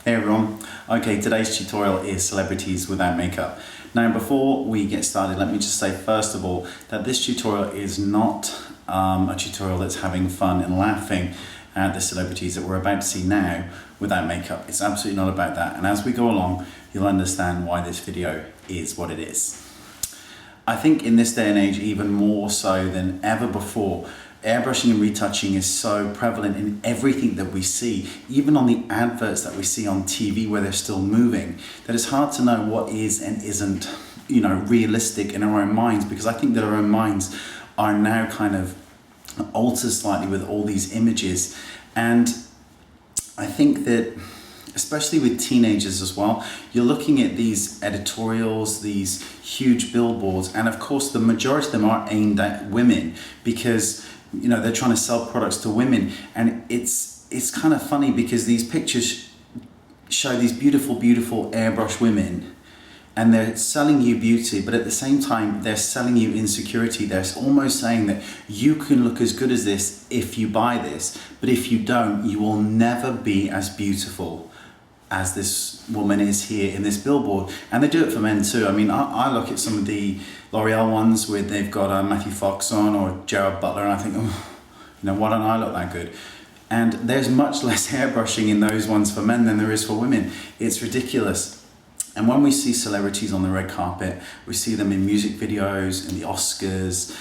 Hey everyone. Okay, today's tutorial is celebrities without makeup. Now before we get started, let me just say first of all that this tutorial is not a tutorial that's having fun and laughing at the celebrities that we're about to see now without makeup. It's absolutely not about that, and as we go along you'll understand why this video is what it is. I think in this day and age, even more so than ever before, airbrushing and retouching is so prevalent in everything that we see, even on the adverts that we see on TV where they're still moving, that it's hard to know what is and isn't, realistic in our own minds, because I think that our own minds are now kind of altered slightly with all these images. And I think that especially with teenagers as well, you're looking at these editorials, these huge billboards, and of course the majority of them are aimed at women because they're trying to sell products to women. And it's kind of funny because these pictures show these beautiful airbrush women, and they're selling you beauty, but at the same time they're selling you insecurity. They're almost saying that you can look as good as this if you buy this, but if you don't, you will never be as beautiful as this woman is here in this billboard. And they do it for men too. I mean, I look at some of the L'Oreal ones where they've got Matthew Fox on or Gerard Butler, and I think, why don't I look that good? And there's much less airbrushing in those ones for men than there is for women. It's ridiculous. And when we see celebrities on the red carpet, we see them in music videos, in the Oscars,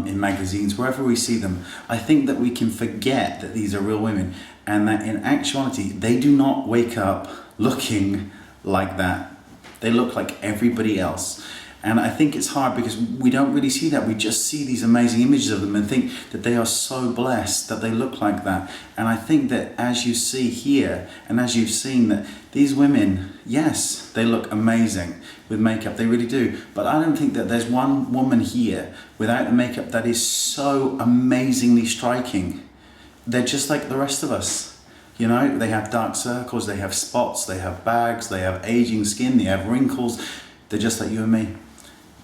in magazines, wherever we see them, I think that we can forget that these are real women, and that in actuality they do not wake up looking like that. They look like everybody else. And I think it's hard because we don't really see that. We just see these amazing images of them and think that they are so blessed that they look like that. And I think that as you see here, and as you've seen, that these women, yes, they look amazing with makeup, they really do. But I don't think that there's one woman here without the makeup that is so amazingly striking. They're just like the rest of us. They have dark circles, they have spots, they have bags, they have aging skin, they have wrinkles. They're just like you and me.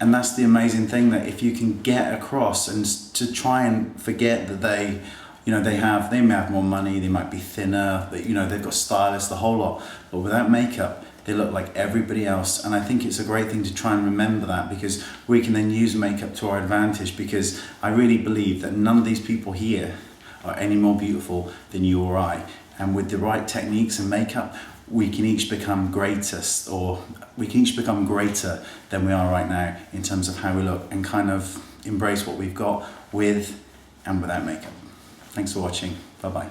And that's the amazing thing, that if you can get across and to try and forget that they may have more money, they might be thinner, they've got stylists, the whole lot, but without makeup, they look like everybody else. And I think it's a great thing to try and remember that, because we can then use makeup to our advantage, because I really believe that none of these people here are any more beautiful than you or I. And with the right techniques and makeup, we can each become greater than we are right now in terms of how we look, and kind of embrace what we've got with and without makeup. Thanks for watching. Bye-bye.